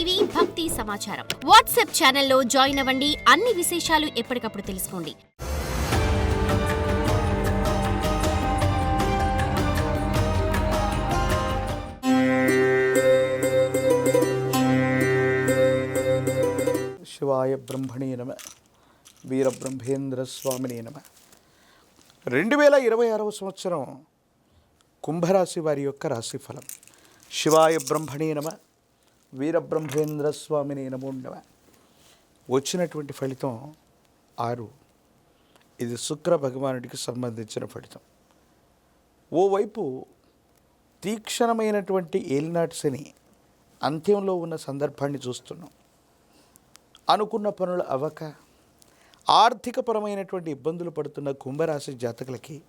TV భక్తి సమాచారం WhatsApp ఛానల్లో జాయిన్ అవ్వండి. అన్ని విశేషాలు ఎప్పటికప్పుడు తెలుసుకోండి. శివాయ బ్రహ్మణే నమ. వీరబ్రహ్మేంద్ర స్వామినే నమ. 2026వ సంవత్సరం కుంభరాశి వారి యొక్క రాశిఫలం. శివాయ బ్రహ్మణే నమ. వీరబ్రహ్మేంద్ర స్వామినే నమో నమ. వచ్చినటువంటి ఫలితం 6. ఇది శుక్ర భగవానుడికి సంబంధించిన ఫలితం. ఓవైపు తీక్షణమైనటువంటి ఏలినాటి శని అంత్యంలో ఉన్న సందర్భాన్ని చూస్తున్నాం. అనుకున్న పనులు అవ్వక ఆర్థికపరమైనటువంటి ఇబ్బందులు పడుతున్న కుంభరాశి జాతకులకి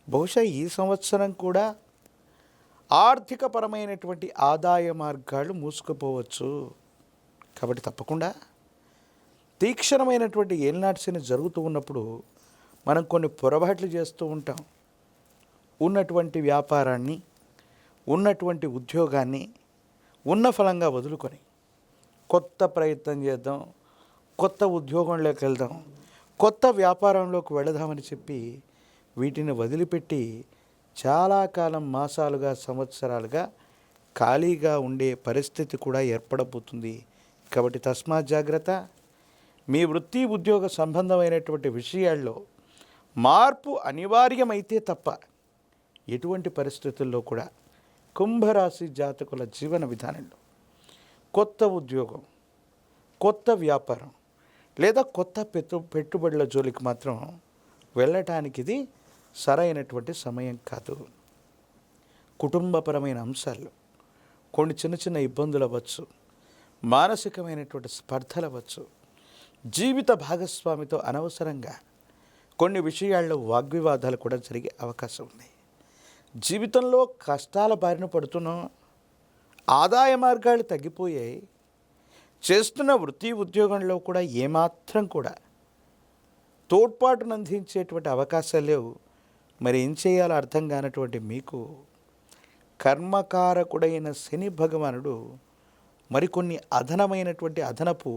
బహుశా ఈ సంవత్సరం కూడా ఆర్థికపరమైనటువంటి ఆదాయ మార్గాలు మూసుకుపోవచ్చు. కాబట్టి తప్పకుండా తీక్షణమైనటువంటి ఏలినాటి శని జరుగుతూ ఉన్నప్పుడు మనం కొన్ని పొరపాట్లు చేస్తూ ఉంటాం. ఉన్నటువంటి వ్యాపారాన్ని, ఉన్నటువంటి ఉద్యోగాన్ని ఉన్న ఫలంగా వదులుకొని కొత్త ప్రయత్నం చేద్దాం, కొత్త ఉద్యోగంలోకి వెళ్దాం, కొత్త వ్యాపారంలోకి వెళదామని చెప్పి వీటిని వదిలిపెట్టి చాలా కాలం, మాసాలుగా, సంవత్సరాలుగా ఖాళీగా ఉండే పరిస్థితి కూడా ఏర్పడబోతుంది. కాబట్టి తస్మాత్ జాగ్రత్త. మీ వృత్తి ఉద్యోగ సంబంధమైనటువంటి విషయాల్లో మార్పు అనివార్యమైతే తప్ప ఎటువంటి పరిస్థితుల్లో కూడా కుంభరాశి జాతకుల జీవన విధానంలో కొత్త ఉద్యోగం, కొత్త వ్యాపారం లేదా కొత్త పెట్టుబడుల జోలికి మాత్రం వెళ్ళటానికి ఇది సరైనటువంటి సమయం కాదు. కుటుంబపరమైన అంశాలు కొన్ని చిన్న చిన్న ఇబ్బందులు అవ్వచ్చు, మానసికమైనటువంటి స్పర్ధలు అవ్వచ్చు, జీవిత భాగస్వామితో అనవసరంగా కొన్ని విషయాల్లో వాగ్వివాదాలు కూడా జరిగే అవకాశం ఉంది. జీవితంలో కష్టాల బారిన పడుతున్నాం, ఆదాయ మార్గాలు తగ్గిపోయాయి, చేస్తున్న వృత్తి ఉద్యోగంలో కూడా ఏమాత్రం కూడా తోడ్పాటును అందించేటువంటి అవకాశాలు లేవు. మరి ఏం చేయాలో అర్థం కానటువంటి మీకు కర్మకారకుడైన శని భగవానుడు మరికొన్ని అదనపు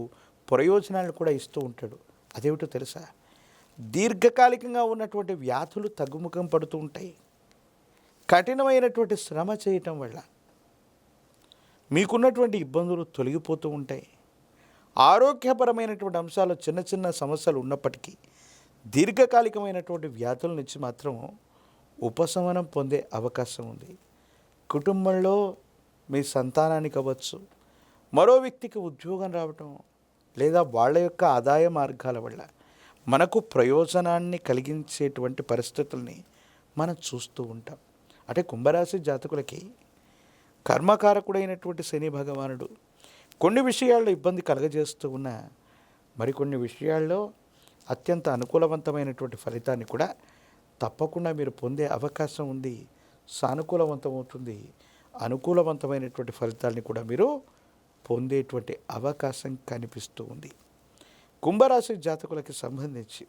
ప్రయోజనాలను కూడా ఇస్తూ ఉంటాడు. అదేమిటో తెలుసా? దీర్ఘకాలికంగా ఉన్నటువంటి వ్యాధులు తగ్గుముఖం పడుతూ ఉంటాయి. కఠినమైనటువంటి శ్రమ చేయటం వల్ల మీకున్నటువంటి ఇబ్బందులు తొలగిపోతూ ఉంటాయి. ఆరోగ్యపరమైనటువంటి అంశాలు చిన్న చిన్న సమస్యలు ఉన్నప్పటికీ దీర్ఘకాలికమైనటువంటి వ్యాధుల నుంచి మాత్రం ఉపశమనం పొందే అవకాశం ఉంది. కుటుంబంలో మీ సంతానానికి అవ్వచ్చు, మరో వ్యక్తికి ఉద్యోగం రావటం లేదా వాళ్ళ యొక్క ఆదాయ మార్గాల వల్ల మనకు ప్రయోజనాన్ని కలిగించేటువంటి పరిస్థితుల్ని మనం చూస్తూ ఉంటాం. అంటే కుంభరాశి జాతకులకి కర్మకారకుడైనటువంటి శని భగవానుడు కొన్ని విషయాల్లో ఇబ్బంది కలగజేస్తూ ఉన్న మరికొన్ని విషయాల్లో అత్యంత అనుకూలవంతమైనటువంటి ఫలితాన్ని కూడా తప్పకుండా మీరు పొందే అవకాశం ఉంది. సానుకూలవంతమవుతుంది. అనుకూలవంతమైనటువంటి ఫలితాన్ని కూడా మీరు పొందేటువంటి అవకాశం కనిపిస్తూ ఉంది. కుంభరాశి జాతకులకి సంబంధించి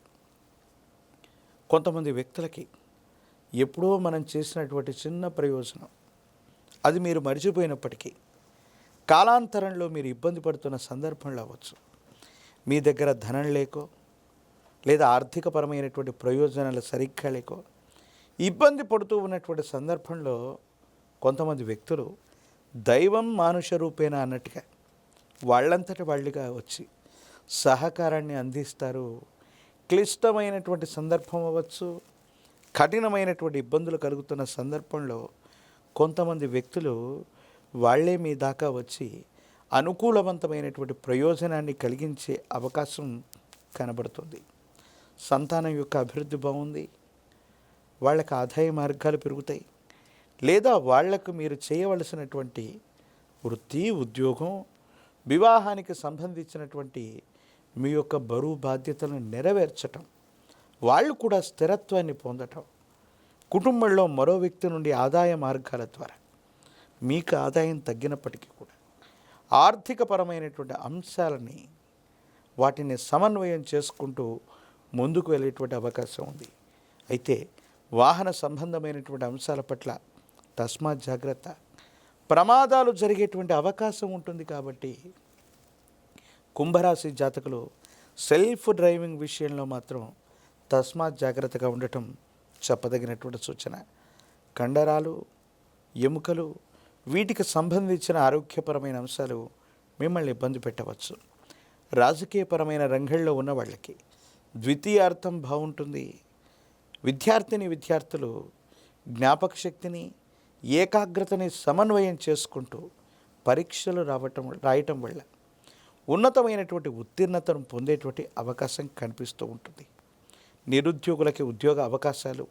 కొంతమంది వ్యక్తులకి ఎప్పుడో మనం చేసినటువంటి చిన్న ప్రయోజనం అది మీరు మర్చిపోయినప్పటికీ కాలాంతరంలో మీరు ఇబ్బంది పడుతున్న సందర్భంలో అవ్వచ్చు, మీ దగ్గర ధనం లేకో లేదా ఆర్థికపరమైనటువంటి ప్రయోజనాలు సరిగ్గా లేకో ఇబ్బంది పడుతూ ఉన్నటువంటి సందర్భంలో కొంతమంది వ్యక్తులు దైవం మానుష రూపేణ అన్నట్టుగా వాళ్ళంతటి వాళ్ళుగా వచ్చి సహకారాన్ని అందిస్తారు. క్లిష్టమైనటువంటి సందర్భం అవ్వచ్చు, కఠినమైనటువంటి ఇబ్బందులు కలుగుతున్న సందర్భంలో కొంతమంది వ్యక్తులు వాళ్ళే మీ దాకా వచ్చి అనుకూలవంతమైనటువంటి ప్రయోజనాన్ని కలిగించే అవకాశం కనబడుతుంది. సంతానం యొక్క అభివృద్ధి బాగుంది, వాళ్ళకి ఆదాయ మార్గాలు పెరుగుతాయి, లేదా వాళ్లకు మీరు చేయవలసినటువంటి వృత్తి ఉద్యోగం, వివాహానికి సంబంధించినటువంటి మీ యొక్క బరువు బాధ్యతలను నెరవేర్చటం, వాళ్ళు కూడా స్థిరత్వాన్ని పొందటం, కుటుంబంలో మరో వ్యక్తి నుండి ఆదాయ మార్గాల ద్వారా మీకు ఆదాయం తగ్గినప్పటికీ కూడా ఆర్థికపరమైనటువంటి అంశాలని వాటిని సమన్వయం చేసుకుంటూ ముందుకు వెళ్ళేటువంటి అవకాశం ఉంది. అయితే వాహన సంబంధమైనటువంటి అంశాల పట్ల తస్మాత్ జాగ్రత్త. ప్రమాదాలు జరిగేటువంటి అవకాశం ఉంటుంది. కాబట్టి కుంభరాశి జాతకులు సెల్ఫ్ డ్రైవింగ్ విషయంలో మాత్రం తస్మాత్ జాగ్రత్తగా ఉండటం చెప్పదగినటువంటి సూచన. కండరాలు, ఎముకలు, వీటికి సంబంధించిన ఆరోగ్యపరమైన అంశాలు మిమ్మల్ని ఇబ్బంది పెట్టవచ్చు. రాజకీయపరమైన రంగంలో ఉన్న వాళ్ళకి ద్వితీయార్థం బాగుంటుంది. విద్యార్థులు జ్ఞాపక శక్తిని, ఏకాగ్రతని సమన్వయం చేసుకుంటూ పరీక్షలు రాయటం వల్ల ఉన్నతమైనటువంటి ఉత్తీర్ణతను పొందేటువంటి అవకాశం కనిపిస్తూ ఉంటుంది. నిరుద్యోగులకి ఉద్యోగ అవకాశాలు,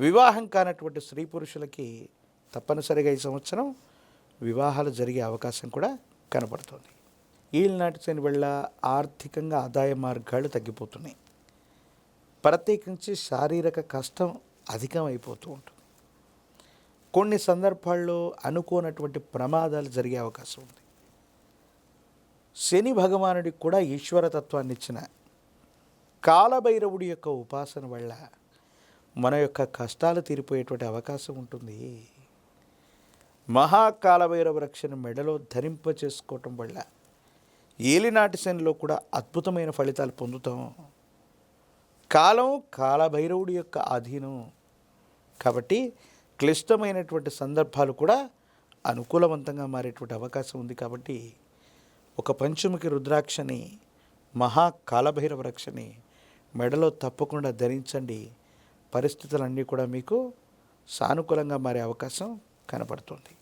వివాహం కానటువంటి స్త్రీ పురుషులకి తప్పనిసరిగా ఈ సంవత్సరం వివాహాలు జరిగే అవకాశం కూడా కనపడుతుంది. ఈనాటి శని వల్ల ఆర్థికంగా ఆదాయ మార్గాలు తగ్గిపోతున్నాయి. ప్రత్యేకించి శారీరక కష్టం అధికమైపోతూ ఉంటుంది. కొన్ని సందర్భాల్లో అనుకోనటువంటి ప్రమాదాలు జరిగే అవకాశం ఉంది. శని భగవానుడికి కూడా ఈశ్వరతత్వాన్ని ఇచ్చిన కాలభైరవుడి యొక్క ఉపాసన వల్ల మన యొక్క కష్టాలు తీరిపోయేటువంటి అవకాశం ఉంటుంది. మహాకాలభైరవ రక్షణ మెడలో ధరింప చేసుకోవటం వల్ల ఏలినాటి శనిలో కూడా అద్భుతమైన ఫలితాలు పొందుతాం. కాలం కాలభైరవుడి యొక్క ఆధీనం కాబట్టి క్లిష్టమైనటువంటి సందర్భాలు కూడా అనుకూలవంతంగా మారేటువంటి అవకాశం ఉంది. కాబట్టి ఒక పంచముఖి రుద్రాక్షని, మహాకాలభైరవ రక్షని మెడలో తప్పకుండా ధరించండి. పరిస్థితులన్నీ కూడా మీకు సానుకూలంగా మారే అవకాశం కనపడుతుంది.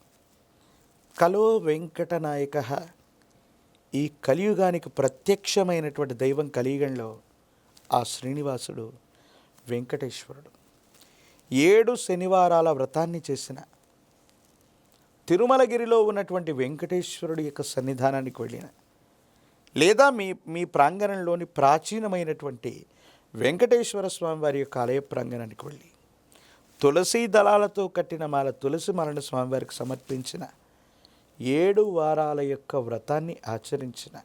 కలో వెంకటనాయక, ఈ కలియుగానికి ప్రత్యక్షమైనటువంటి దైవం కలియుగంలో ఆ శ్రీనివాసుడు వెంకటేశ్వరుడు. 7 శనివారాల వ్రతాన్ని చేసిన తిరుమలగిరిలో ఉన్నటువంటి వెంకటేశ్వరుడి యొక్క సన్నిధానానికి వెళ్ళిన, లేదా మీ ప్రాంగణంలోని ప్రాచీనమైనటువంటి వెంకటేశ్వర స్వామి వారి యొక్క ఆలయ ప్రాంగణానికి వెళ్ళి తులసీ దళాలతో కట్టిన మాల తులసి మాలను స్వామివారికి సమర్పించిన, 7 వారాల యొక్క వ్రతాన్ని ఆచరించిన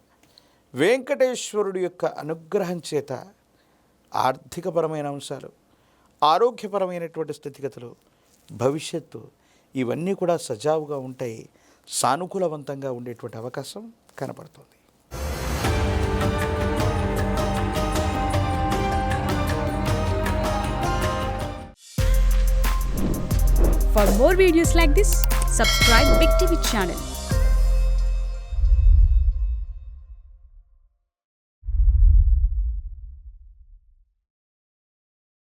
వెంకటేశ్వరుడి యొక్క అనుగ్రహం చేత ఆర్థికపరమైన అంశాలు, ఆరోగ్యపరమైనటువంటి స్థితిగతులు, భవిష్యత్తు ఇవన్నీ కూడా సజావుగా ఉంటాయి. సానుకూలవంతంగా ఉండేటువంటి అవకాశం కనపడుతుంది. For more videos like this, subscribe Big TV channel.